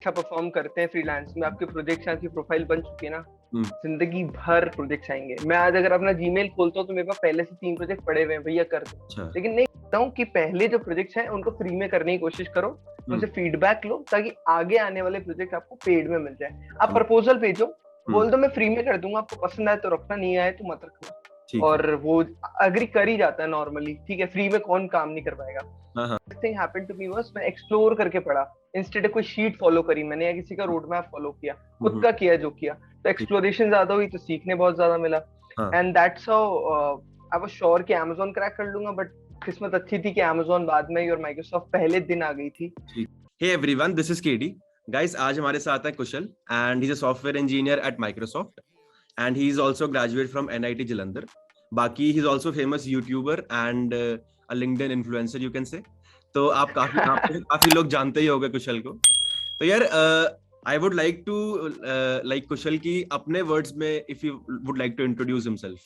अच्छा परफॉर्म करते हैं फ्रीलांस में, आपके प्रोजेक्ट्स, आपकी प्रोफाइल बन चुकी है ना, हम्म, जिंदगी भर प्रोजेक्ट्स आएंगे। मैं आज अगर अपना जीमेल खोलता हूँ तो मेरे पास पहले से 3 प्रोजेक्ट पड़े हुए हैं, भैया कर दो। अच्छा। लेकिन नहीं कहता हूँ कि पहले जो प्रोजेक्ट्स हैं उनको फ्री में करने की कोशिश करो, हम्म, उनसे फीडबैक लो, ताकि आगे आने वाले प्रोजेक्ट आपको पेड में मिल जाए। आप समझ। प्रपोजल भेजो, हम्म, बोल दो मैं फ्री में कर दूंगा, आपको पसंद आए तो रखना, नहीं आए तो मत रखना। ठीक है। और वो अग्री कर ही जाता है नॉर्मली, ठीक है, फ्री में कौन काम नहीं कर पाएगा। हाँ हाँ। Thing happened to me was, मैं एक्सप्लोर करके पढ़ा, इंस्टेड कोई शीट फॉलो करी मैंने या किसी का रोड मैप फॉलो किया, खुद हम्म, का किया जो किया। तो ठीक। एक्सप्लोरेशन ज्यादा हुई तो सीखने बहुत ज्यादा मिला। हाँ, and that's how I was sure कि अमेज़न क्रैक कर लूंगा, बट किस्मत अच्छी थी कि अमेज़न बाद में ही और माइक्रोसॉफ्ट पहले दिन आ गई थी। ठीक। Hey everyone, this is KD. Guys, आज हमारे साथ है Kushal and he is a software engineer at Microsoft and he is also graduate from NIT Jalandhar. बाकी he is also famous YouTuber and a LinkedIn influencer you can say. तो आप काफी आपको काफी लोग जानते ही होंगे कुशल को। तो यार, I would like to like Kushal की अपने वर्ड्स में if you would like to introduce himself.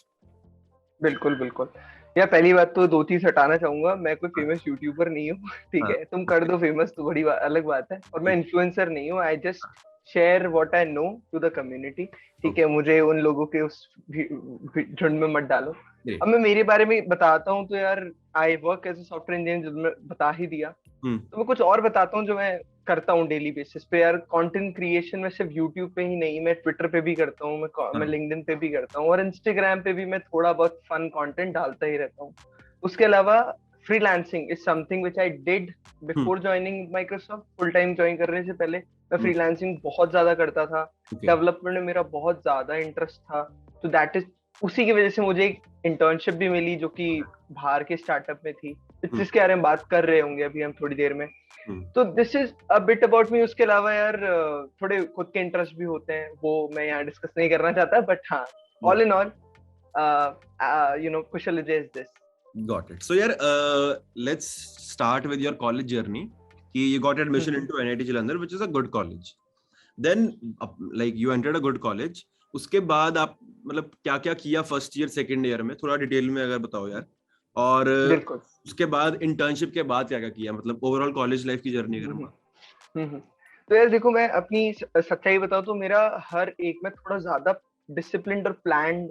बिल्कुल बिल्कुल। यार पहली बात तो दो चीज हटाना चाहूंगा, मैं कोई फेमस यूट्यूबर नहीं हूँ ठीक हाँ, है, तुम कर दो फेमस तो बड़ी अलग बात है। और मैं ठीक। इन्फ्लुएंसर नहीं हूँ, I just share what I know to the community. ठीक ओके, है, मुझे उन लोगों के उस झुंड में मत डालो। अब ग्रेट। मैं मेरे बारे में बताता हूँ तो यार, I work as a software engineer, जो मैं बता ही दिया। हम्म, तो मैं कुछ और बताता हूँ जो मैं करता हूँ डेली बेसिस पे। यार कंटेंट क्रिएशन में सिर्फ यूट्यूब पे ही नहीं, मैं ट्विटर पे भी करता हूँ, मैं हाँ, लिंक्डइन पे भी करता हूँ, और इंस्टाग्राम पे भी मैं थोड़ा बहुत फन कंटेंट डालता ही रहता हूँ। उसके अलावा freelancing is something which I did hmm, before joining Microsoft. Full time join करने से पहले मैं हम्म, फ्रीलांसिंग बहुत ज्यादा करता था। ओके, डेवलपमेंट में मेरा बहुत ज्यादा इंटरेस्ट था। तो दैट इज, उसी की वजह से मुझे एक इंटर्नशिप भी मिली जो कि बाहर के स्टार्टअप में थी, हम्म, जिसके बारे में बात कर रहे होंगे अभी हम थोड़ी देर में। हम्म, तो this is a bit about me. उसके अलावा यार थोड़े खुद के इंटरेस्ट भी होते हैं, वो मैं यहाँ डिस्कस नहीं करना चाहता, बट हाँ, no, all in all Kushal is this. Got it. So यार, let's start with your college journey कि you got admission into NIT Jalandhar which is a good college. Then like you entered a good college. उसके बाद आप मतलब क्या क्या किया first year second year में, थोड़ा डिटेल में अगर बताओ यार। और बिल्कुल। उसके बाद इंटर्नशिप के बाद क्या क्या किया, मतलब ओवरऑल कॉलेज लाइफ की जर्नी अगर हम्म, बात। हम्म। तो यार देखो, मैं अपनी सच्चाई बताऊं तो मेरा हर एक में थोड़ा ज्यादा डिसिप्लिन्ड और प्लान्ड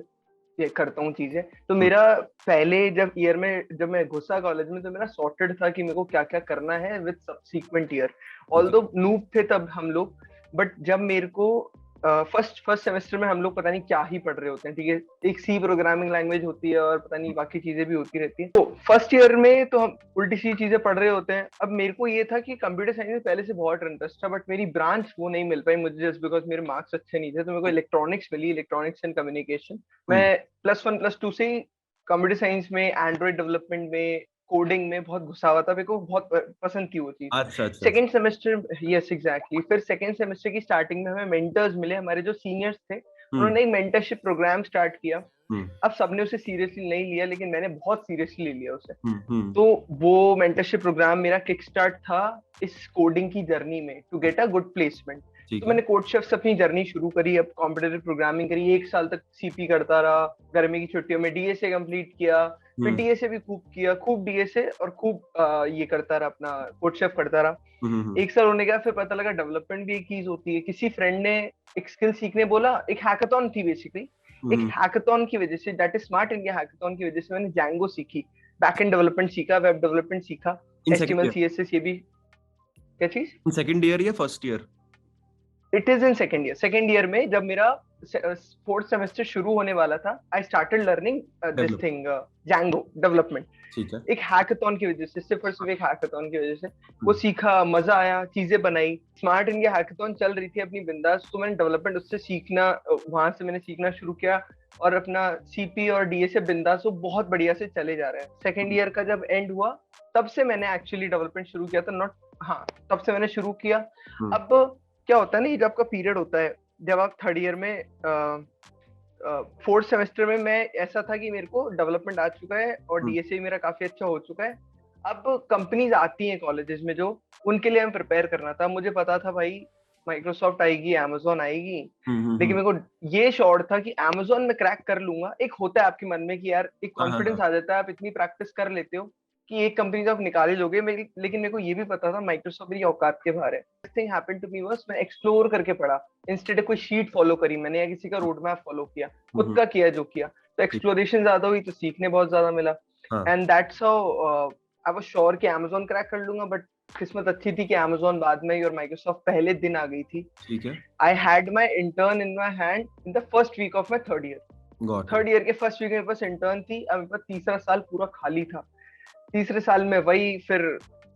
करता हूँ चीजें। तो हम्म, मेरा पहले जब ईयर में, जब मैं घुसा कॉलेज में, तो मेरा सॉर्टेड था कि मेरे को क्या क्या करना है विद सबसीक्वेंट ईयर। ठीक है। ऑल्दो नूब थे तब हम लोग, बट जब मेरे को फर्स्ट फर्स्ट सेमेस्टर में हम लोग पता नहीं क्या ही पढ़ रहे होते हैं, ठीक है, एक सी प्रोग्रामिंग लैंग्वेज होती है और पता नहीं बाकी चीजें भी होती रहती हैं। तो फर्स्ट ईयर में तो हम उल्टी सी चीजें पढ़ रहे होते हैं। अब मेरे को ये था कि कंप्यूटर साइंस में पहले से बहुत इंटरेस्ट था, बट मेरी ब्रांच वो नहीं मिल पाई मुझे, जस्ट बिकॉज मेरे मार्क्स अच्छे नहीं थे। तो मेरे को इलेक्ट्रॉनिक्स मिली, इलेक्ट्रॉनिक्स एंड कम्युनिकेशन। मैं हम्म, +1 +2 से ही कंप्यूटर साइंस में, एंड्रॉइड डेवलपमेंट में, कोडिंग में बहुत घुसा हुआ था। मेरे को बहुत पसंद थी वो चीज। अच्छा अच्छा अच्छा। सेकेंड सेमेस्टर, यस एग्जैक्टली, फिर सेकेंड सेमेस्टर की स्टार्टिंग में हमें मेंटर्स मिले, हमारे जो सीनियर्स थे हम्म, उन्होंने एक मेंटरशिप प्रोग्राम स्टार्ट किया। हम्म, अब सबने उसे सीरियसली नहीं लिया, लेकिन मैंने बहुत सीरियसली ले लिया उसे। हम्म, हम्म, तो वो मेंटरशिप प्रोग्राम मेरा किक स्टार्ट था इस कोडिंग की जर्नी में, to get a good placement. ठीक तो है। मैंने कोड शेफ से अपनी जर्नी शुरू करी, अब कॉम्पिटेटिव प्रोग्रामिंग करी, 1 साल तक सीपी करता रहा। गर्मी की छुट्टियों में डीएसए कंप्लीट किया, फिर हम्म, डीएसए भी खूब किया, खूब डीएसए, और खूब ये करता रहा, अपना कोड शेफ करता रहा। हम्म, 1 साल होने के बाद फिर पता लगा डेवलपमेंट भी एक चीज होती है। किसी फ्रेंड ने एक स्किल सीखने बोला, एक हैकाथॉन थी बेसिकली। एक हम्म, हैकाथॉन की वजह से, that is smart India hackathon की वजह से, मैंने जैंगो सीखी, बैकएंड डेवलपमेंट सीखा, वेब डेवलपमेंट सीखा, in second HTML year, CSS, ये भी। क्या चीज? इन सेकंड ईयर या first year? It is in second year. Second year में जब मेरा फोर्थ सेमेस्टर शुरू होने वाला था, I started learning this develop, thing, Django development. ठीक है। एक हैकाथॉन की वजह से, सिर्फ और सिर्फ एक हैकाथॉन की वजह से वो हम्म, सीखा, मजा आया, चीजें बनाई। स्मार्ट इंडिया हैकाथॉन चल रही थी अपनी बिंदास, तो मैंने डेवलपमेंट उससे सीखना, वहां से मैंने सीखना शुरू किया। और अपना सीपी और डीएसए बिंदास वो बहुत बढ़िया से चले जा रहे हैं। सेकेंड ईयर का जब एंड हुआ, तब से मैंने एक्चुअली डेवलपमेंट शुरू किया था, नॉट, हाँ, तब से मैंने शुरू किया। हम्म, अब क्या होता है ना, ये जब आपका पीरियड होता है, जब आप थर्ड ईयर में, फोर्थ सेमेस्टर में, मैं ऐसा था कि मेरे को डेवलपमेंट आ चुका है और हम्म, डीएसए मेरा काफी अच्छा हो चुका है। अब कंपनीज आती हैं कॉलेजेस में, जो उनके लिए हमें प्रिपेयर करना था। मुझे पता था भाई, माइक्रोसॉफ्ट आएगी, amazon आएगी, हम्म, लेकिन मेरे को ये श्योर था कि amazon में क्रैक कर लूंगा। एक होता है आपके मन में कि यार, एक हाँ हाँ कॉन्फिडेंस हाँ, आ जाता है, आप इतनी प्रैक्टिस कर लेते हो कि एक कंपनी तो आप निकाल ही लोगे, लेकिन मेरे को ये भी पता था माइक्रोसॉफ्ट मेरी औकात के बाहर है। Thing happened to me was मैं एक्सप्लोर करके पढ़ा, इंस्टेड कोई शीट फॉलो करी मैंने या किसी का रोड मैप फॉलो किया, खुद का किया जो किया। तो एक्सप्लोरेशन ज्यादा हुई तो सीखने बहुत ज्यादा मिला। And that's how I was sure कि Amazon क्रैक कर लूंगा, बट किस्मत अच्छी थी कि Amazon बाद में ही और माइक्रोसॉफ्ट पहले दिन आ गई थी। ठीक है। I had my intern in my hand in the first week of my third year के फर्स्ट वीक में मेरे पास इंटर्न थी। अब मेरे पास तीसरा साल पूरा खाली था। तीसरे साल में वही फिर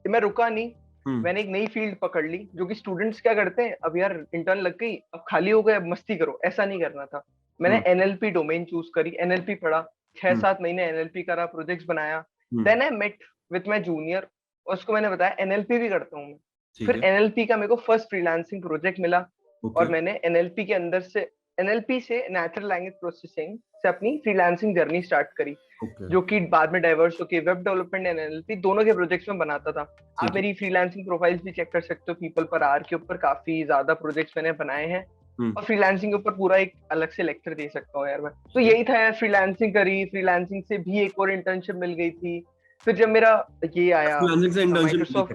मैं रुका नहीं, मैंने एक नई फील्ड पकड़ ली, जो कि स्टूडेंट्स क्या करते हैं, अब यार इंटर्न लग गई, अब खाली हो गए, अब मस्ती करो, ऐसा नहीं करना था। मैंने NLP डोमेन चूज करी, NLP पढ़ा, 6-7 महीने NLP करा, प्रोजेक्ट्स बनाया। Then I met with my junior, और उसको मैंने बताया NLP भी करता हूँ मैं। फिर NLP का मेरे को फर्स्ट फ्रीलांसिंग प्रोजेक्ट मिला, और मैंने NLP के अंदर से NLP से नेचुरल लैंग्वेज प्रोसेसिंग से अपनी फ्रीलांसिंग जर्नी स्टार्ट करी, जो कि बाद में डाइवर्स होके वेब डेवलपमेंट एंड NLP दोनों के प्रोजेक्ट्स में बनाता था। आप मेरी फ्रीलांसिंग प्रोफाइल्स भी चेक कर सकते हो, पीपल पर आर के ऊपर काफी ज्यादा प्रोजेक्ट्स मैंने बनाए हैं, और फ्रीलांसिंग के ऊपर पूरा एक अलग से लेक्चर दे सकता हूँ यार मैं। तो यही था यार, फ्रीलांसिंग करी, फ्रीलांसिंग से भी एक और इंटर्नशिप मिल गई थी। फिर जब मेरा ये आया माइक्रोसॉफ्ट,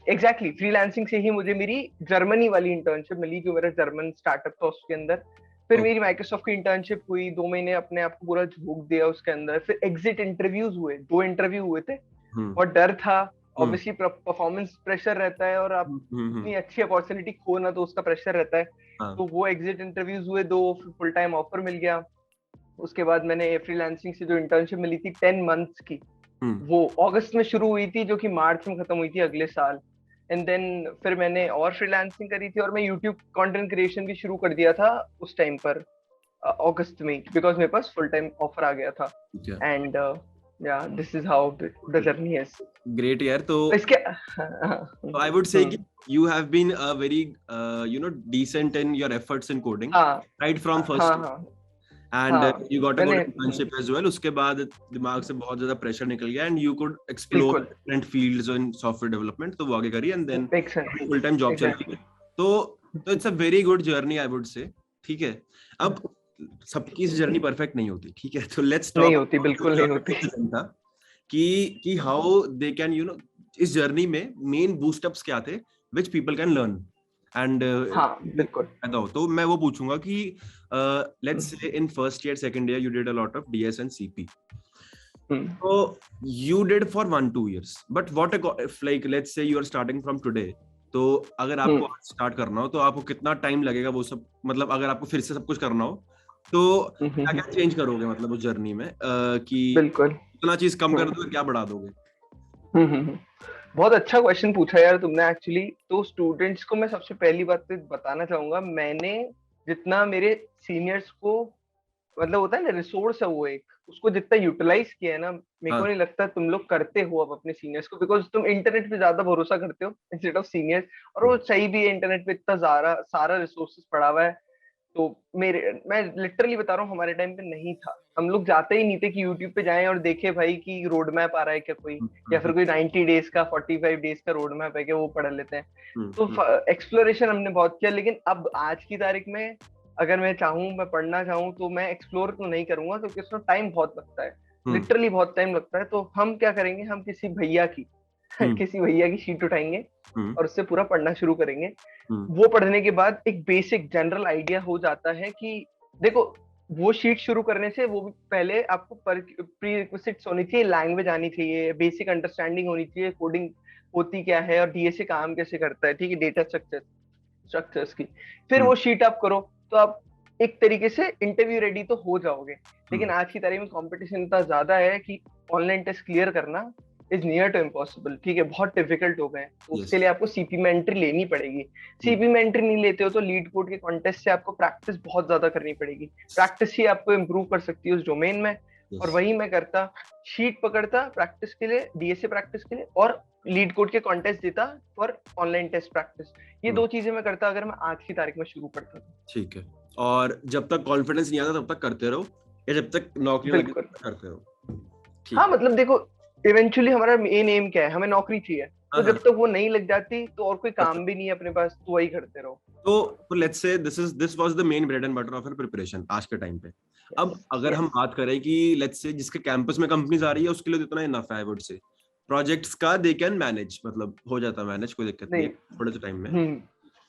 एग्जैक्टली फ्रीलांसिंग से ही मुझे मेरी जर्मनी वाली इंटर्नशिप मिली, जो मेरा जर्मन स्टार्टअप था उसके अंदर। फिर मेरी माइक्रोसॉफ्ट की इंटर्नशिप हुई, 2 महीने अपने आप को पूरा झोंक दिया उसके अंदर। फिर एग्जिट इंटरव्यूज हुए, 2 इंटरव्यू हुए थे, और डर था ऑब्वियसली, परफॉर्मेंस प्रेशर रहता है, और आप इतनी अच्छी अपॉर्चुनिटी खो ना तो उसका प्रेशर रहता है। तो वो एग्जिट इंटरव्यूज हुए 2, फुल टाइम ऑफर मिल गया। उसके बाद मैंने फ्रीलांसिंग से जो इंटर्नशिप मिली थी 10 मंथ्स की, वो अगस्त में शुरू हुई थी, जो कि मार्च में खत्म हुई थी अगले साल। एंड देन फिर मैंने और फ्रीलांसिंग करी थी, और मैं यूट्यूब कंटेंट क्रिएशन भी शुरू कर दिया था उस टाइम पर, अगस्त में, बिकॉज मेरे पास फुल टाइम ऑफर आ गया था। And yeah, this is how the journey is. Great यार। तो इसके I would say कि you have been a very decent in your efforts in coding right from first and you got a good internship as well. उसके बाद दिमाग से बहुत ज्यादा प्रेशर निकल गया and you could explore different fields in software development, तो वो आगे करी and then full time job चल रही है। तो it's a very good journey I would say। ठीक है, अब सबकी जर्नी परफेक्ट नहीं होती, ठीक है, तो लेट्स टॉक। नहीं होती, बिल्कुल नहीं होती। कि हाउ दे कैन इस जर्नी में मेन बूस्टअप्स क्या थे which people can learn and बिल्कुल। तो मैं वो पूछूंगा कि let's say in first year second year you did a lot of DS and CP, so you did for 1-2 years, but what if like let's say you are starting from today, तो अगर आपको start करना हो तो आपको कितना time लगेगा वो सब, मतलब अगर आपको फिर से सब कुछ करना हो तो क्या क्या चेंज करोगे, मतलब उस जर्नी में कि बिल्कुल इतना चीज कम कर दोगे, क्या बढ़ा दोगे? बहुत अच्छा क्वेश्चन पूछा यार तुमने एक्चुअली। तो स्टूडेंट्स को मैं सबसे पहली बात तो बताना चाहूंगा, मैंने जितना मेरे सीनियर्स को, मतलब होता है ना रिसोर्स है वो एक, उसको जितना यूटिलाइज किया है ना, मेरे को नहीं लगता तुम लोग करते हो अब अपने सीनियर्स को, बिकॉज तुम इंटरनेट पे ज्यादा भरोसा करते हो इंस्टेड ऑफ सीनियर्स। और वो सही भी है, इंटरनेट पे इतना सारा रिसोर्सेस पड़ा हुआ है। तो मैं लिटरली बता रहा हूँ, हमारे टाइम पे नहीं था, हम लोग जाते ही नहीं थे कि यूट्यूब पे जाएं और देखे भाई कि रोड मैप आ रहा है क्या कोई, या फिर कोई 90 डेज का 45 डेज का रोड मैप है क्या, वो पढ़ लेते हैं। तो एक्सप्लोरेशन हमने बहुत किया, लेकिन अब आज की तारीख में अगर मैं चाहूँ, मैं पढ़ना चाहूँ, तो मैं एक्सप्लोर तो नहीं करूंगा, क्योंकि उसमें टाइम बहुत लगता है, लिटरली बहुत टाइम लगता है। तो हम क्या करेंगे, हम किसी भैया की शीट उठाएंगे और उससे पूरा पढ़ना शुरू करेंगे। वो पढ़ने के बाद एक बेसिक जनरल आइडिया हो जाता है कि देखो, वो शीट शुरू करने से वो भी पहले आपको प्रीरिक्विजिट्स होनी चाहिए, लैंग्वेज आनी चाहिए, बेसिक अंडरस्टैंडिंग होनी चाहिए, कोडिंग होती क्या है और DSA काम कैसे करता है, ठीक है, डेटा स्ट्रक्चर्स की। फिर वो शीट आप करो तो आप एक तरीके से इंटरव्यू रेडी तो हो जाओगे। लेकिन आज की तारीख में कंपटीशन इतना ज्यादा है कि ऑनलाइन टेस्ट क्लियर करना इज नियर टू इम्पॉसिबल, ठीक है, बहुत डिफिकल्ट हो गए। तो उसके लिए आपको CP में एंट्री लेनी पड़ेगी। CP में एंट्री नहीं लेते हो तो लीड कोड के कॉन्टेस्ट से आपको प्रैक्टिस बहुत ज्यादा करनी पड़ेगी। प्रैक्टिस ही आपको इम्प्रूव कर सकती है उस डोमेन में। और वही मैं करता, शीट पकड़ता प्रैक्टिस के लिए, DSA प्रैक्टिस के लिए, और लीड कोड के कॉन्टेस्ट देता फॉर ऑनलाइन टेस्ट प्रैक्टिस। ये 2 चीजें मैं करता अगर मैं आज की तारीख में शुरू करता था। ठीक है, और जब तक कॉन्फिडेंस नहीं आता तब तक करते रहो, या जब तक नौकरी लगे तब तक करते रहो? हाँ, मतलब देखो, इवेंचुअली हमारा मेन एम क्या है, हमें नौकरी चाहिए। तो जब तक वो नहीं लग जाती तो और कोई काम भी नहीं है अपने पास, तो वही करते रहो। तो let's say this was the main bread and butter of your preparation आज के टाइम पे, अब अगर हम बात करें कि लेट्स से जिसके कैंपस में कंपनीज आ रही है उसके लिए तो इतना इनफ है, आई वुड से प्रोजेक्ट्स का दे कैन मैनेज, मतलब हो जाता है मैनेज, कोई दिक्कत नहीं है थोड़े से टाइम में।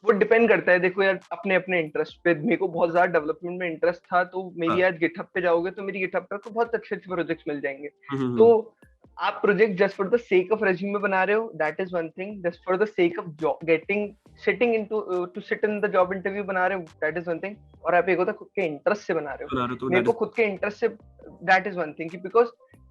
वो डिपेंड करता है, देखो यार अपने अपने इंटरेस्ट पे। मेरे को बहुत ज्यादा डेवलपमेंट में इंटरेस्ट था, तो मेरी आज गिटहब पे जाओगे तो मेरी गिटहब पे आपको बहुत अच्छे अच्छे प्रोजेक्ट्स मिल जाएंगे। तो आप project just for the sake of resume बना रहे हो, that is one thing. Just for the sake of getting sitting into to sit in the job interview बना रहे हो, दैट इज वन थिंग। और आप एक होता खुद के इंटरेस्ट से बना रहे हो, मेरे को खुद के इंटरेस्ट से, that is one thing. Because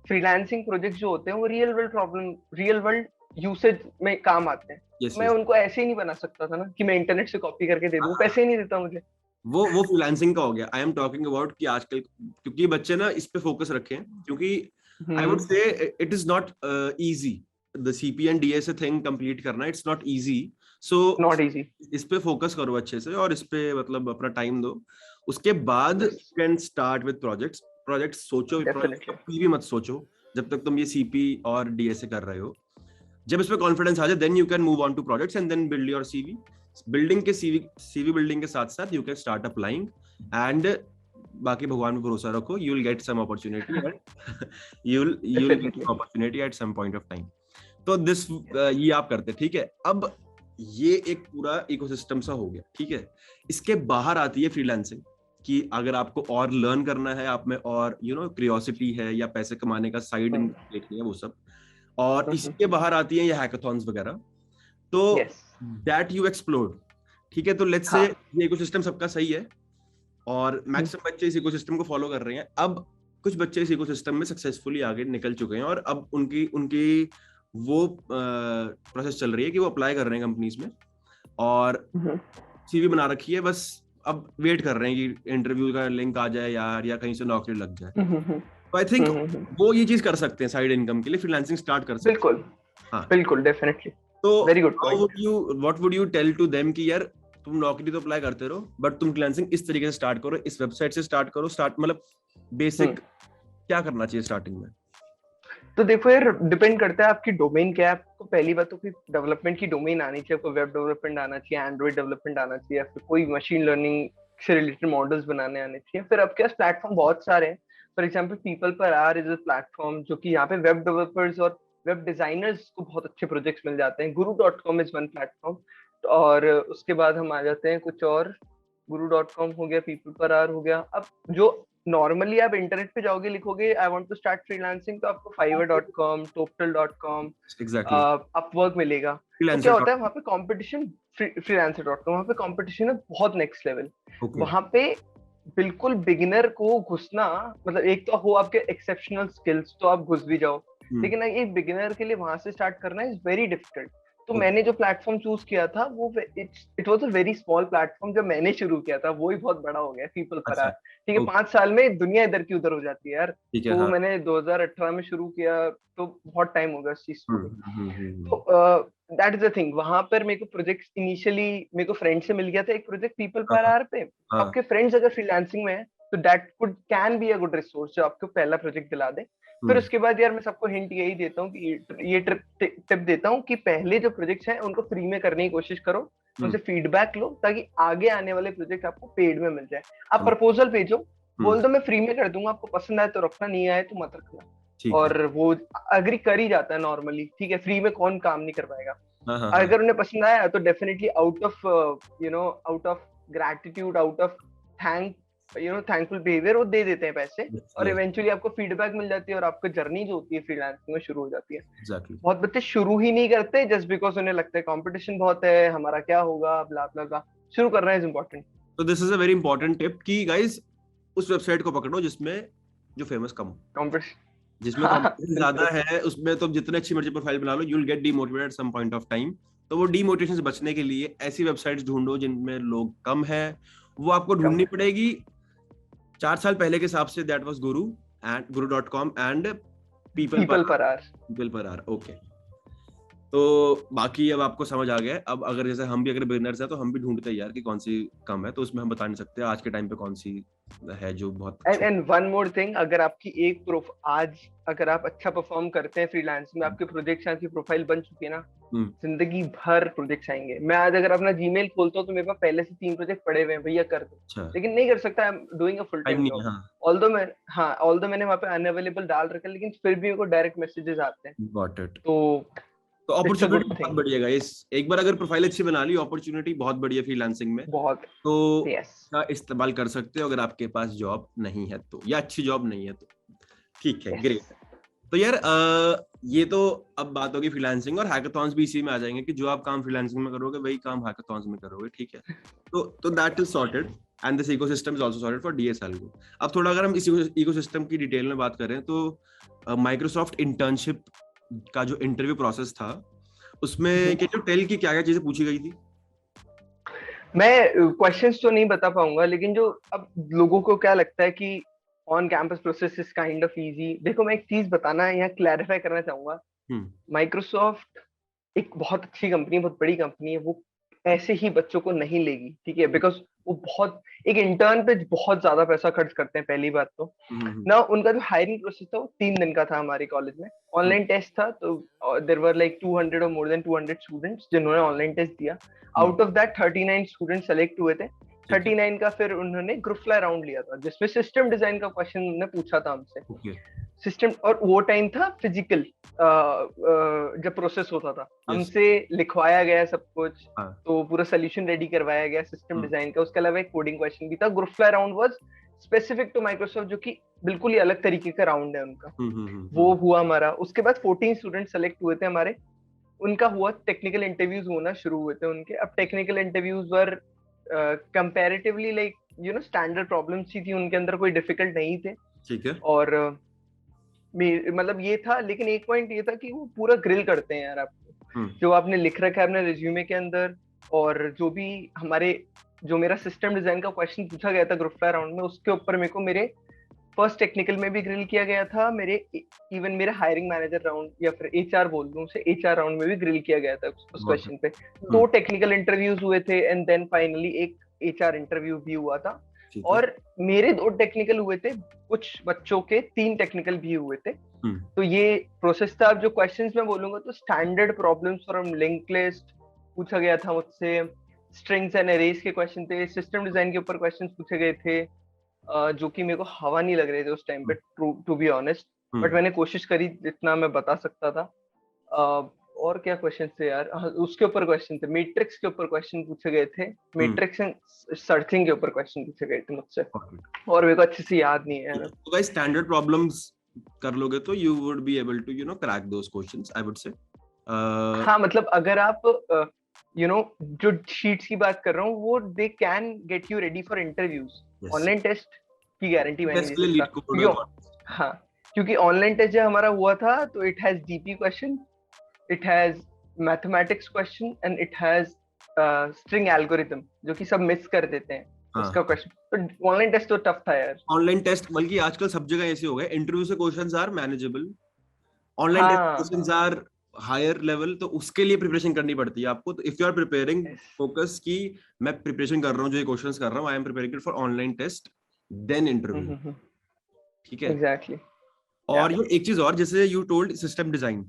freelancing project जो होते हैं वो real world problem, real world usage में काम आते हैं। मैं उनको ऐसे ही नहीं बना सकता था ना कि मैं इंटरनेट से कॉपी करके दे दूं, पैसे ही नहीं देता मुझे। वो फ्रीलांसिंग का हो गया। आई एम टॉकिंग अबाउट कि आजकल क्योंकि बच्चे ना इस पे फोकस रखें, क्योंकि I would say it is not easy, the CP and DSA thing complete करना, it's not easy. So not easy, इस पे फोकस करो अच्छे से और इस पे मतलब अपना टाइम दो। उसके बाद कैन स्टार्ट विद प्रोजेक्ट्स सोचो, भी मत सोचो जब तक तुम ये सीपी और डीएसए कर रहे हो। जब इस पे कॉन्फिडेंस आ जाए then you can move on to projects and then build your CV. Building के सीवी बिल्डिंग के साथ साथ you can start applying and बाकी भगवान पे भरोसा रखो, you will get some opportunity you will get opportunity at some point of time. तो दिस ये आप करते, ठीक है। अब ये एक पूरा इकोसिस्टम सा हो गया, ठीक है। इसके बाहर आती है फ्रीलांसिंग कि अगर आपको और लर्न करना है, आप में और क्यूरियोसिटी है या पैसे कमाने का साइड इनकम देखनी है, वो सब। और इसके बाहर आती है ये हैकाथॉन्स वगैरह, तो दैट यू एक्सप्लोर, ठीक है। तो लेट्स से ये इकोसिस्टम सबका सही है और मैक्सिमम बच्चे इस इकोसिस्टम को फॉलो कर रहे हैं। अब कुछ बच्चे इस इकोसिस्टम में सक्सेसफुली आगे निकल चुके हैं और अब उनकी वो प्रोसेस चल रही है कि वो अप्लाई कर रहे हैं कंपनीज में और सीवी बना रखी है, बस अब वेट कर रहे हैं कि इंटरव्यू का लिंक आ जाए यार, या कहीं से नौकरी लग जाए। तो आई थिंक वो ये चीज कर सकते हैं साइड इनकम के लिए, फ्रीलांसिंग स्टार्ट कर सकते हैं। बिल्कुल, हाँ बिल्कुल, डेफिनेटली। तो very good point. What would you tell to them कि यार तुम नौकरी तो अप्लाई करते रहो बट तुम फ्रीलांसिंग इस तरीके से स्टार्ट करो, इस वेबसाइट से स्टार्ट करो, मतलब बेसिक क्या करना चाहिए स्टार्टिंग में? तो देखो यार, डिपेंड करता है आपकी डोमेन क्या है। आपको पहली बात तो कोई डेवलपमेंट की डोमेन आनी चाहिए, आपको वेब डेवलपमेंट आना चाहिए, एंड्रॉइड डेवलपमेंट आना चाहिए, या फिर कोई मशीन लर्निंग से रिलेटेड मॉडल्स बनाने आने चाहिए। फिर आपके पास प्लेटफॉर्म बहुत सारे हैं। फॉर एग्जाम्पल पीपल पर आर इज अ प्लेटफॉर्म जो कि यहाँ पे वेब डेवलपर्स और वेब डिजाइनर्स को बहुत अच्छे प्रोजेक्ट्स मिल जाते हैं। guru.com is one platform. और उसके बाद हम आ जाते हैं कुछ और, guru.com हो गया, पीपल पर आर हो गया। अब जो नॉर्मली आप इंटरनेट पे जाओगे, लिखोगे I want to start freelancing, तो आपको fiverr.com, toptal.com, अपवर्क मिलेगा। तो क्या होता है वहाँ पे कंपटीशन, freelancer.com, वहाँ पे कंपटीशन है बहुत नेक्स्ट लेवल। वहाँ पे बिल्कुल बिगिनर को घुसना, मतलब एक तो हो आपके एक्सेप्शनल स्किल्स तो आप घुस भी जाओ, लेकिन एक बिगिनर के लिए वहां से स्टार्ट करना इज वेरी डिफिकल्ट। तो मैंने जो प्लेटफॉर्म चूज किया था वो it was a very small platform. जब मैंने शुरू किया था वो ही बहुत बड़ा हो गया, पीपल पर आर, ठीक है। 5 साल में दुनिया इधर की उधर हो जाती है यार। तो मैंने 2018 में शुरू किया, तो बहुत टाइम हो गया उस चीज को। तो दैट इज द थिंग। वहां पर मेरे को प्रोजेक्ट इनिशियली मेरे को फ्रेंड से मिल गया था एक प्रोजेक्ट पीपल पर आर पे। आपके फ्रेंड्स अगर फ्रीलांसिंग में है तो that can be a good resource जो आपको पहला प्रोजेक्ट दिला दे। फिर उसके बाद यार मैं सबको हिंट यही देता हूँ कि ये टिप देता हूँ कि पहले जो प्रोजेक्ट्स हैं उनको फ्री में करने की कोशिश करो, उनसे फीडबैक लो ताकि आगे आने वाले प्रोजेक्ट आपको पेड में मिल जाए। आप प्रपोजल भेजो, बोल दो मैं फ्री में कर दूंगा, आपको पसंद आए तो रखना, नहीं आए तो मत रखना। और वो अग्री कर ही जाता है नॉर्मली, ठीक है। फ्री में कौन काम नहीं कर पाएगा। अगर उन्हें पसंद आया तो definitely out of gratitude, out of thankful behaviour वो दे देते हैं पैसे। और इवेंचुअली आपको फीडबैक मिल जाती है और आपकी जर्नी जो होती है फ्रीलांसिंग में शुरू हो जाती है। बहुत बच्चे शुरू ही नहीं करते जस्ट बिकॉज उन्हें लगता है कंपटीशन बहुत है, हमारा क्या होगा, ब्ला ब्ला ब्ला। शुरू करना इज इम्पोर्टेंट। तो this is a very important tip कि गाइस उस वेबसाइट को पकड़ो जिसमें जो फेमस कम हो, जिसमें कंपटीशन ज्यादा है, उसमें तो जितने अच्छी मर्जी प्रोफाइल बना लो you will get demotivated at some point of time. तो वो डीमोटिवेशन से बचने के लिए ऐसी वेबसाइट्स ढूंढो जिनमें लोग कम है। वो आपको ढूंढनी पड़ेगी 4 साल पहले के हिसाब से। That was guru.com and people पर आर। ओके, तो बाकी अब आपको समझ आ गया है। अब अगर जैसे हम भी अगर बिगिनर्स हैं तो हम भी ढूंढते हैं यार कि कौन सी कम है, तो उसमें हम बता नहीं सकते आज के टाइम पे कौन सी है जो बहुत अच्छी। एंड वन मोर थिंग, अगर आपकी एक आज अगर आप अच्छा परफॉर्म करते हैं फ्रीलांस में, आपके प्रोजेक्ट्स, आपकी प्रोफाइल बन चुकी है ना, जिंदगी भर प्रोजेक्ट्स आएंगे। मैं आज अगर अपना जीमेल खोलता हूँ तो मेरे पास पहले से 3 प्रोजेक्ट पड़े हुए हैं, भैया कर दो, अच्छा, लेकिन नहीं कर सकता, I am doing a full time time नहीं है। जॉब। हाँ, ऑल्दो मैंने वहाँ पे अनअवेलेबल डाल रखा है, लेकिन फिर भी मेरे को डायरेक्ट मैसेजेस आते हैं, गॉट इट। तो तो इट्स अ अपॉर्चुनिटी गुड बहुत थिंग। बढ़िया गाइस, एक बार अगर प्रोफाइल अच्छी बना ली, अपॉर्चुनिटी बहुत बढ़िया फ्रीलांसिंग में। बहुत। तो यस। का इस्तेमाल कर सकते हो अगर आपके पास जॉब नहीं है तो, या अच्छी जॉब नहीं है तो। ठीक है, यस। ग्रेट। तो यार ये तो अब बात होगी फ्रीलांसिंग, और हैकाथॉन्स भी इसी में आ जाएंगे कि जो आप काम फ्रीलांसिंग में करोगे वही काम हैकाथॉन्स में करोगे, ठीक है। तो that is sorted, and this ecosystem is also sorted for DS algo. अब थोड़ा अगर हम इस इकोसिस्टम की डिटेल में बात करें तो माइक्रोसॉफ्ट इंटर्नशिप का जो इंटरव्यू प्रोसेस था, उसमें कैन यू टेल कि क्या क्या चीजें पूछी गई थी? मैं क्वेश्चंस तो नहीं बता पाऊंगा, लेकिन जो अब लोगों को क्या लगता है कि on campus process is kind of easy. देखो, मैं एक चीज बताना यहाँ क्लैरिफाई करना चाहूंगा। हम्म। माइक्रोसॉफ्ट एक बहुत अच्छी कंपनी है, बहुत बड़ी कंपनी है, वो ऐसे ही बच्चों को नहीं लेगी, ठीक है, बिकॉज वो बहुत एक इंटर्न पे बहुत ज्यादा पैसा खर्च करते हैं, पहली बात तो हम्म। ना। उनका जो हायरिंग प्रोसेस था वो 3 दिन का था हमारे कॉलेज में। ऑनलाइन टेस्ट था, तो देयर वर लाइक 200 और मोर देन 200 स्टूडेंट्स जिन्होंने ऑनलाइन टेस्ट दिया। Out of that 39 student select हुए थे। ठीक है। 39 का फिर उन्होंने ग्रुप फ्लाई राउंड लिया था, जिसमें सिस्टम डिजाइन का क्वेश्चन उन्होंने पूछा था हमसे। ओके। सिस्टम, और वो टाइम था फिजिकल जब प्रोसेस होता था, यस। हमसे लिखवाया गया सब कुछ, हाँ। तो पूरा सोल्यूशन रेडी करवाया गया सिस्टम डिजाइन का। उसके अलावा एक कोडिंग क्वेश्चन भी था। Group fly round was specific to Microsoft, जो कि बिल्कुल ही अलग तरीके का राउंड है उनका। वो हुआ हमारा। उसके बाद 14 स्टूडेंट सेलेक्ट हुए थे हमारे। उनका हुआ टेक्निकल इंटरव्यूज होना शुरू हुए थे उनके। अब टेक्निकल इंटरव्यूज वर कंपैरेटिवली लाइक स्टैंडर्ड प्रॉब्लम्स ही थी उनके अंदर, कोई डिफिकल्ट नहीं थे। ठीक है। और मतलब ये था, लेकिन एक पॉइंट ये था कि वो पूरा ग्रिल करते हैं यार आपको, जो आपने लिख रखा है अपने रिज्यूमे के अंदर। और जो भी जो मेरा सिस्टम डिजाइन का क्वेश्चन पूछा गया था ग्रुप फ्लाई राउंड में, उसके ऊपर मेरे को मेरे फर्स्ट टेक्निकल में भी ग्रिल किया गया था, मेरे इवन मेरे हायरिंग मैनेजर राउंड या फिर एचआर बोल दूं उसे, एचआर राउंड में भी ग्रिल किया गया था उस क्वेश्चन पे। 2 टेक्निकल इंटरव्यूज हुए थे, एंड देन फाइनली एक एचआर इंटरव्यू भी हुआ था। और मेरे 2 टेक्निकल हुए थे, कुछ बच्चों के 3 टेक्निकल भी हुए थे। तो ये प्रोसेस था। अब जो क्वेश्चंस मैं बोलूंगा तो standard problems from link list पूछा गया था मुझसे, स्ट्रिंग्स एंड एरेज के क्वेश्चन थे, सिस्टम डिजाइन के ऊपर क्वेश्चंस पूछे गए थे, जो कि मेरे को हवा नहीं लग रहे थे उस टाइम पे, टू बी ऑनेस्ट। बट मैंने कोशिश करी जितना मैं बता सकता था। और क्या क्वेश्चन थे यार, उसके ऊपर क्वेश्चन थे, मैट्रिक्स के ऊपर क्वेश्चन पूछे गए थे, मैट्रिक्स एंड सर्चिंग के ऊपर क्वेश्चन पूछे गए थे मुझसे, और मेरे को अच्छे से याद नहीं है यार। तो गाइस स्टैंडर्ड प्रॉब्लम्स कर लोगे तो you would be able to crack those questions, I would say. हाँ, मतलब अगर आप जो शीट्स की बात कर रहा हूँ, वो they can get you ready for interviews. Online test की गारंटी मैं नहीं दे सकता, क्योंकि हाँ, क्योंकि ऑनलाइन टेस्ट जब हमारा हुआ था तो it has DP question, it has mathematics question, and it has string algorithm, जो कि सब मिस कर देते हैं उसका क्वेश्चन। तो ऑनलाइन टेस्ट तो टफ था यार। ऑनलाइन टेस्ट बल्कि आजकल सब जगह ऐसे हो गए, इंटरव्यू से questions are manageable, online test questions are higher level, तो उसके लिए प्रिपरेशन करनी पड़ती है आपको। तो if you are preparing, focus की मैं प्रिपरेशन कर रहा हूँ, जो ये क्वेश्चंस कर रहा हूँ, I am preparing for online test then interview, ठीक है। एग्जैक्टली। और ये एक चीज और, जैसे यू टोल्ड सिस्टम डिजाइन,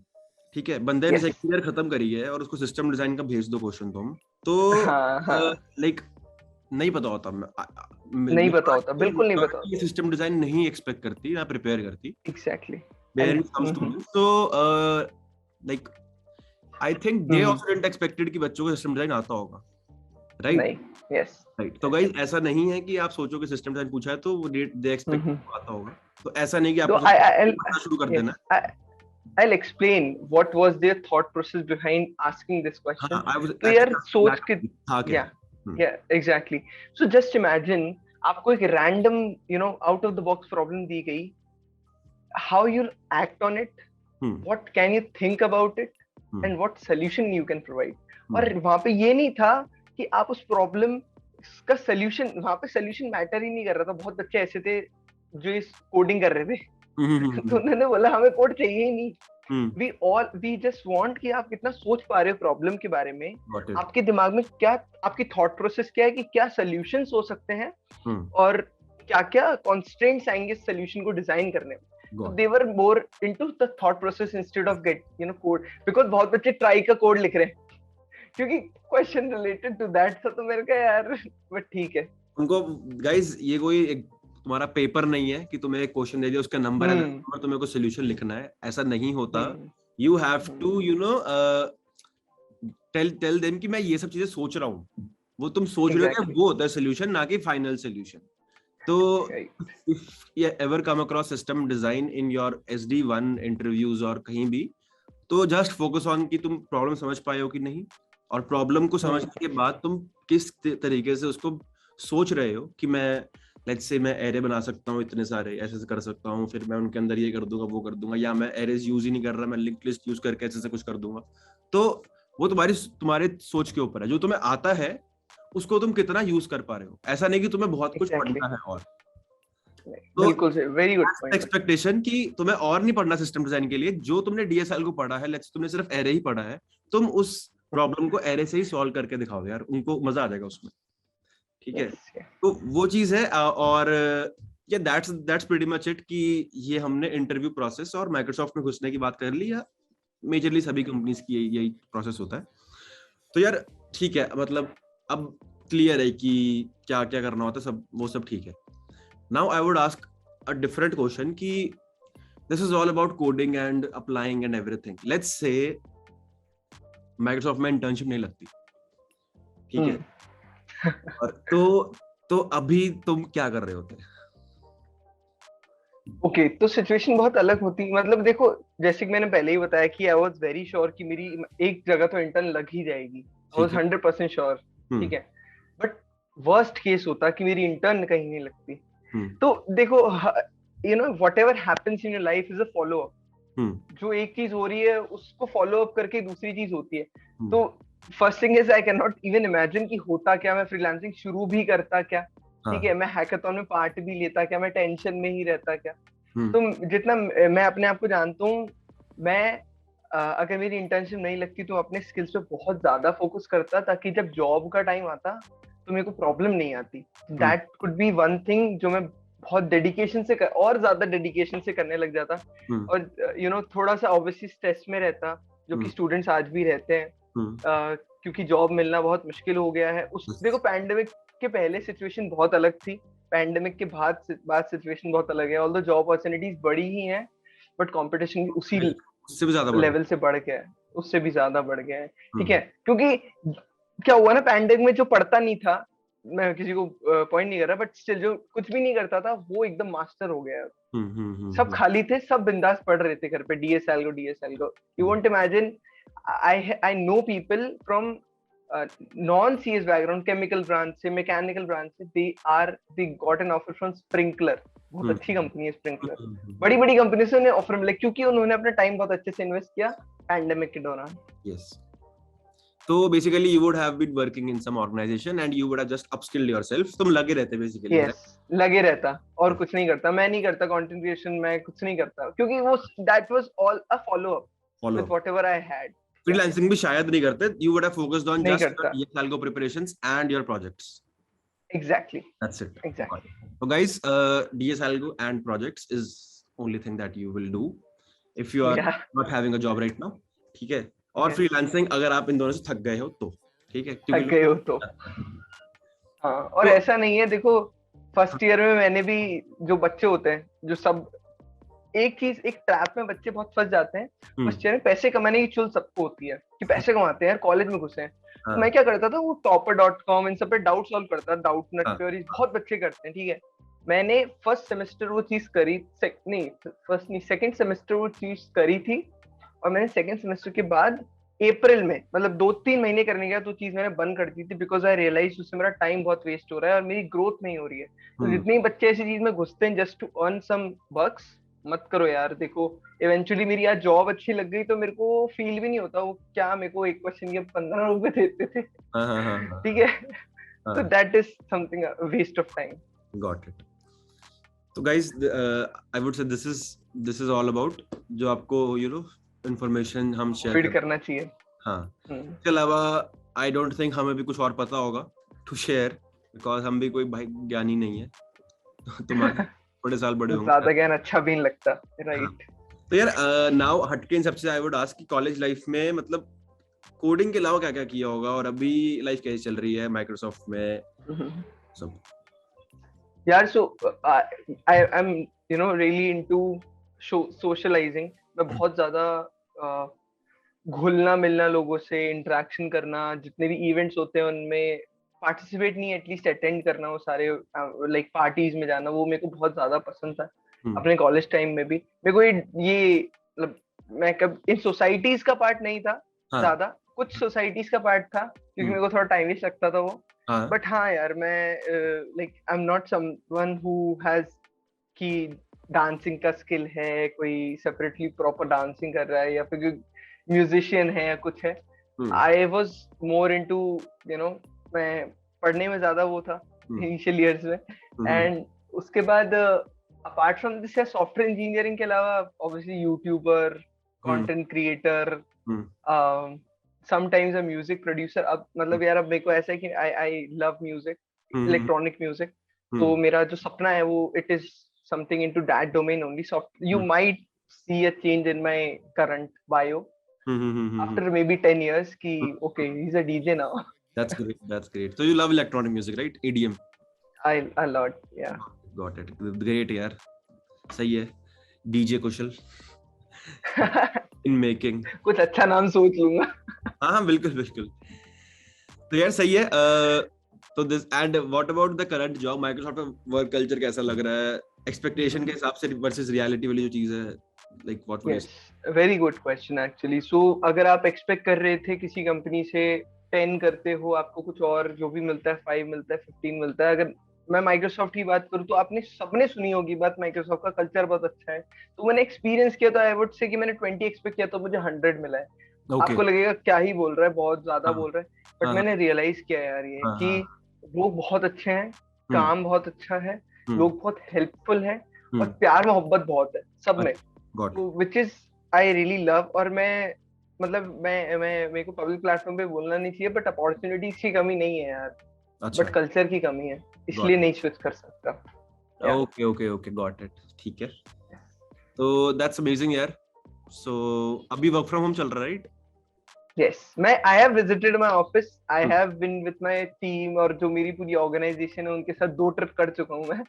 ठीक है, बंदे ने सेकेंड ईयर खत्म करी है और उसको सिस्टम डिजाइन का भेज दो क्वेश्चन तुम, तो लाइक नहीं पता होता, नहीं पता होता, बिल्कुल नहीं पता होता। सिस्टम डिजाइन नहीं एक्सपेक्ट करती ना प्रिपेयर करती। Exactly. So like I think they also didn't expected कि बच्चों को सिस्टम डिजाइन आता होगा, राइट? नहीं, यस, राइट। तो गाइस ऐसा नहीं है कि आप सोचो कि सिस्टम डिजाइन पूछा है तो वो दे एक्सपेक्ट आता होगा, तो ऐसा नहीं कि आपको पढ़ना शुरू कर देना है। I'll explain what was their thought process behind asking this question. तो यार सोच के, yeah, exactly. So just imagine आपको एक random, out of the box problem दी गई, how you'll act on it, what can you think about it, and what solution you can provide. और वहाँ पे ये नहीं था कि आप उस प्रॉब्लम का सॉल्यूशन, वहाँ पे सॉल्यूशन मैटर ही नहीं कर रहा था। बहुत बच्चे ऐसे थे जो इस कोडिंग कर रहे थे तो उन्होंने बोला हमें कोड चाहिए ही नहीं, वी जस्ट वांट कि आप कितना सोच पा रहे हो प्रॉब्लम के बारे में, Got it. आपके दिमाग में क्या, आपकी थॉट प्रोसेस क्या है कि क्या सॉल्यूशंस हो सकते हैं, और क्या क्या कॉन्स्ट्रेंट्स आएंगे सॉल्यूशन को डिजाइन करने में. So they were more into the thought process instead of code, because बहुत बच्चे ट्राई का कोड लिख रहे हैं क्योंकि क्वेश्चन रिलेटेड टू दैट था. तो मेरे का यार बट ठीक है, उनको गाइस ये कोई एक तुम्हारा पेपर नहीं है कि तुम्हें एक क्वेश्चन दे दिया, उसका नंबर है और तुम्हें कोई सॉल्यूशन लिखना है, ऐसा नहीं होता. You have to tell them कि मैं ये सब चीजें सोच रहा हूँ. वो तुम सोच रहे हो कि वो होता है सॉल्यूशन, ना कि फाइनल सॉल्यूशन. तो if you ever come across system design in your SD1 interviews और कहीं भी, तो just focus on कि तुम प्रॉब्लम समझ पाए हो कि नहीं, और प्रॉब्लम को समझने के बाद तुम किस तरीके से उसको सोच रहे हो कि मैं लेट्स से मैं एरे बना सकता हूँ इतने सारे, ऐसे कर सकता हूँ, फिर मैं उनके अंदर ये कर दूंगा वो कर दूंगा, या मैं एरेज यूज ही नहीं कर रहा, मैं लिंक्ड लिस्ट यूज करके ऐसे कुछ कर दूंगा. तो वो तुम्हारे सोच के ऊपर है. जो तुम्हें आता है उसको तुम कितना यूज कर पा रहे हो. ऐसा नहीं कि तुम्हें बहुत कुछ पढ़ना है. और बिल्कुल से वेरी गुड पॉइंट. एक्सपेक्टेशन कि तुम्हें और नहीं पढ़ना सिस्टम डिजाइन के लिए, जो तुमने डीएसएल को पढ़ा है, लेट्स तुमने सिर्फ एरे ही पढ़ा है, तुम उस प्रॉब्लम को एरे से ही सॉल्व करके दिखाओ यार, उनको मजा आ जाएगा उसमें. ठीक है, तो वो चीज है. और ये दैट्स प्रीटी मच इट कि ये हमने इंटरव्यू प्रोसेस और माइक्रोसॉफ्ट में घुसने की बात कर ली. या मेजरली सभी कंपनीज की यही प्रोसेस होता है. तो यार ठीक है, मतलब अब क्लियर है कि क्या क्या करना होता है, सब वो सब ठीक है. Now I would ask a different question कि this is all about coding and applying and everything. Let's say Microsoft में इंटर्नशिप नहीं लगती, ठीक है, और तो अभी तुम क्या कर रहे होते? ओके, तो सिचुएशन बहुत अलग होती. मतलब देखो, जैसे कि मैंने पहले ही बताया कि आई वाज वेरी श्योर कि मेरी एक जगह तो इंटर्न लग ही जाएगी. I was 100% sure. ठीक है, बट वर्स्ट केस होता कि मेरी इंटर्न कहीं नहीं लगती. तो देखो, whatever happens in your life is a follow up. जो एक चीज हो रही है उसको फॉलो अप करके दूसरी चीज होती है. तो first thing is I can not even imagine कि होता क्या, मैं फ्रीलांसिंग शुरू भी करता क्या, ठीक है, मैं हैकाथॉन में पार्ट भी लेता क्या, मैं टेंशन में ही रहता क्या. तो जितना मैं अपने आप को जानता हूँ, मैं अगर मेरी इंटर्नशिप नहीं लगती तो अपने स्किल्स पे बहुत ज्यादा फोकस करता, ताकि जब जॉब का टाइम आता तो मेरे को प्रॉब्लम नहीं आती. That could be one thing जो मैं बहुत डेडिकेशन से और ज्यादा डेडिकेशन से करने लग जाता. और थोड़ा सा ऑब्वियसली स्ट्रेस में रहता, जो कि स्टूडेंट्स आज भी रहते हैं, क्योंकि जॉब मिलना बहुत मुश्किल हो गया है. देखो, पैंडेमिक के पहले सिचुएशन बहुत अलग थी, पैंडेमिक के बाद सिचुएशन बहुत अलग है. ऑल्दो जॉब अपॉर्चुनिटीज बड़ी ही हैं, बट कंपटीशन उसी उससे भी ज्यादा लेवल से बढ़ गया है, उससे भी ज्यादा बढ़ गया है. ठीक है, क्योंकि क्या हुआ ना, पैंडेमिक में जो पढ़ता नहीं था, मैं किसी को पॉइंट नहीं कर रहा, बट स्टिल जो कुछ भी नहीं करता था वो एकदम मास्टर हो गया. सब खाली थे, सब बिंदास पढ़ रहे थे घर पे, डीएसएल को. You won't imagine, I know people from non CS background, chemical branch से, मैकेनिकल ब्रांच से, they got an offer from sprinkler. बहुत अच्छी कंपनी है स्प्रिंकलर. बड़ी बड़ी कंपनी से उन्हें ऑफर मिला, क्योंकि उन्होंने अपना टाइम बहुत अच्छे से इन्वेस्ट किया पैंडेमिक के दौरान. यस. तो basically you would have been working in some organization and you would have just upskilled yourself. तुम लगे रहते basically. Yes, लगे रहता और कुछ नहीं करता. मैं नहीं करता कंटेंट क्रिएशन, मैं कुछ नहीं करता, क्योंकि वो that was all a follow up with whatever I had. Freelancing भी शायद नहीं करते. You would have focused on just your DSALGO preparations and your projects. Exactly. That's it. Exactly. So guys, DSALGO and projects is only thing that you will do if you are not having a job right now. ठीक है. और freelancing अगर आप इन दोनों से थक गए हो तो, ठीक है, थक गए हो तो. हाँ, और ऐसा नहीं है. देखो, फर्स्ट ईयर में मैंने भी, जो बच्चे होते हैं, जो सब एक ट्रैप में बच्चे बहुत फंस जाते हैं. फर्स्ट ईयर में पैसे कमाने की चुल सबको होती है कि पैसे कमाते हैं यार, कॉलेज में घुसे हैं. तो मैं क्या करता था, वो topper.com इन सब पे डाउट सॉल्व करता, डाउटनेट पे, और बहुत बच्चे करते हैं. ठीक है, मैंने फर्स्ट सेमेस्टर वो चीज करी, सेकंड सेमेस्टर वो चीज करी थी. और मैंने सेकंड सेमेस्टर के बाद अप्रैल में, मतलब 2-3 महीने करने गया, तो चीज मैंने बंद कर दी थी, बिकॉज आई रियलाइज उससे मेरा टाइम बहुत वेस्ट हो रहा है और मेरी ग्रोथ नहीं हो रही है. तो जितने बच्चे ऐसी चीज में घुसते हैं जस्ट टू अर्न सम बक्स, मत करो यार. देखो, इवेंचुअली मेरी आज जॉब अच्छी लग गई तो मेरे को फील भी नहीं होता वो क्या मेरे को एक क्वेश्चन के 15 रुपए देते थे. ठीक है, तो that is something waste of time. Got it. तो guys, I would say this is all about जो आपको इंफॉर्मेशन हम शेयर फीड करना चाहिए। हाँ, इसके अलावा आई डोंट थिंक हमें भी कुछ और पता होगा टू शेयर, बिकॉज हम भी कोई भाई ज्ञानी नहीं है। तुम्हारे बड़े साल बड़े होंगे, ज्यादा ज्ञान अच्छा भी नहीं लगता, राइट। हाँ। तो यार नाउ हटके इन सबसे आई वुड आस्क कि कॉलेज लाइफ में मतलब कोडिंग के अलावा क्या क्या किया होगा, और अभी लाइफ कैसे चल रही है माइक्रोसॉफ्ट में सब? यार so I am really into socialising. मैं बहुत ज्यादा घुलना मिलना, लोगों से इंटरेक्शन करना, जितने भी इवेंट्स होते हैं उनमें पार्टिसिपेट नहीं एटलीस्ट अटेंड करना, वो सारे लाइक पार्टीज में जाना, वो मेरे को बहुत ज्यादा पसंद था अपने कॉलेज टाइम में भी। मेरे को ये मतलब मैं कब इन सोसाइटीज का पार्ट नहीं था ज्यादा, कुछ सोसाइटीज का पार्ट था क्योंकि मेरे को थोड़ा टाइम वेस्ट लगता था वो। बट हाँ यार, मैं like I am not someone who has कि डांसिंग का स्किल है, कोई सेपरेटली प्रॉपर डांसिंग कर रहा है, या फिर म्यूजिशियन है या कुछ है। आई वॉज मोर इनटू मैं पढ़ने में ज्यादा वो था इनिशियल ईयर्स में। एंड उसके बाद apart from this software engineering के अलावा obviously YouTuber, content creator, sometimes a music producer. अब मतलब यार अब मेरे को ऐसा है कि I love music, electronic music. तो मेरा जो सपना है वो it is something into that domain only. So you might see a change in my current bio after maybe 10 years ki okay, he's a DJ now. That's great, that's great. So you love electronic music, right? EDM. A lot, yeah. Got it. Great यार, सही है। DJ Kusal in making. कुछ अच्छा नाम सोच लूंगा। हाँ बिल्कुल बिल्कुल। तो यार सही है। तो this and what about the current job? Microsoft का वर्क कल्चर कैसा लग रहा है एक्सपेक्टेशन के हिसाब से वर्सेस रियलिटी वाली जो चीज है? Like what was? Yes, very good question actually. So अगर आप एक्सपेक्ट कर रहे थे किसी कंपनी से 10 करते हो, आपको कुछ और जो भी मिलता है 5 मिलता है, 15 मिलता है। अगर मैं माइक्रोसॉफ्ट की बात करूँ तो आपने सबने सुनी होगी बात, माइक्रोसॉफ्ट का कल्चर बहुत अच्छा है। तो मैंने एक्सपीरियंस किया तो आई वुड से कि मैंने 20 एक्सपेक्ट किया तो मुझे 100 मिला है। आपको लगेगा क्या ही बोल रहा है, बहुत ज्यादा बोल रहा है, बट मैंने रियलाइज किया यार ये कि लोग बहुत अच्छे हैं, काम बहुत अच्छा है, लोग बहुत हेल्पफुल है, और प्यार मोहब्बत बहुत है सब में, which is I really love। और मैं मतलब मैं मेरे को पब्लिक प्लेटफॉर्म पे बोलना नहीं चाहिए, बट अपॉर्चुनिटीज की कमी नहीं है यार, बट कल्चर की कमी है, इसलिए नहीं स्विच कर सकता। Okay okay okay, got it, ठीक है। तो दैट्स अमेजिंग यार। सो अभी वर्क फ्रॉम होम चल रहा है, right? Yes, I have visited my office, I have been with my team, और जो मेरी पूरी ऑर्गेनाइजेशन है उनके साथ 2 ट्रिप कर चुका हूँ मैं,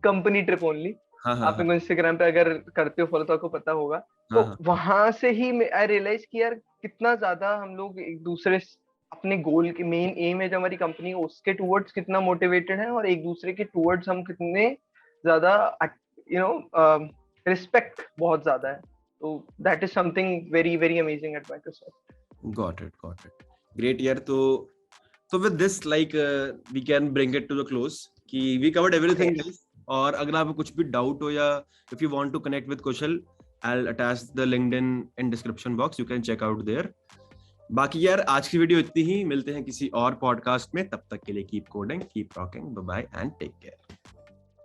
कंपनी ट्रिप ओनली। आप मेरे इंस्टाग्राम पे अगर करते हो फॉलो तो आपको पता होगा। तो वहां से ही आई रियलाइज कि यार कितना ज्यादा हम लोग एक दूसरे अपने गोल के मेन एम है जो हमारी कंपनी उसके टुवर्ड्स कितना मोटिवेटेड है, और एक दूसरे के टुवर्ड्स हम कितने ज्यादा रिस्पेक्ट बहुत ज्यादा है। तो that is something very very amazing at Microsoft. Got it, great यार। तो with this like we can bring it to the close कि वी कवर्ड एवरीथिंग गाइस। और अगर आपको कुछ भी डाउट हो या if you want to connect with Kushal, I'll attach the LinkedIn in description box, you can check out there. बाकी यार आज की वीडियो इतनी ही, मिलते हैं किसी और पॉडकास्ट में, तब तक के लिए keep coding, keep rocking, bye bye and take care.